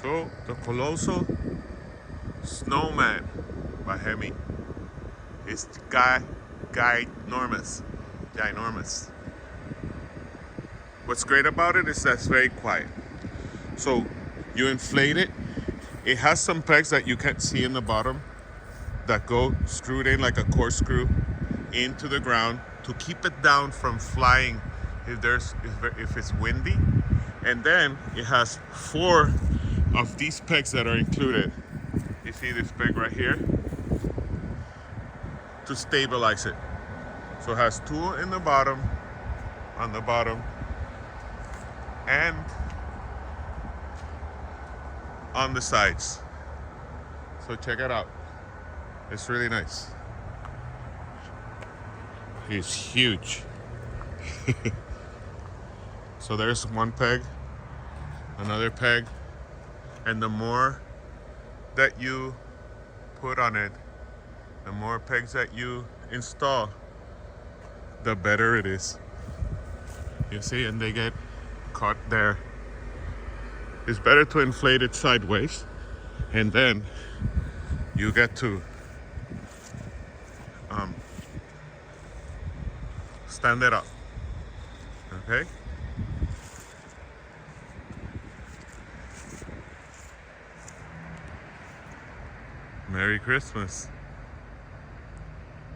So the Colossal Snowman by Gemmy is ginormous. What's great about it is that it's very quiet. So you inflate it. It has some pegs that you can't see in the bottom that go screwed in like a corkscrew into the ground to keep it down from flying if it's windy. And then it has 4 of these pegs that are included. You see this peg right here to stabilize it. So it has 2 in the bottom, on the bottom, and on the sides. So check it out. It's really nice. It's huge. So there's one peg, another peg, and the more that you put on it, the more pegs that you install, the better it is. You see, and they get caught there. It's better to inflate it sideways, and then you get to stand it up. Okay? Merry Christmas.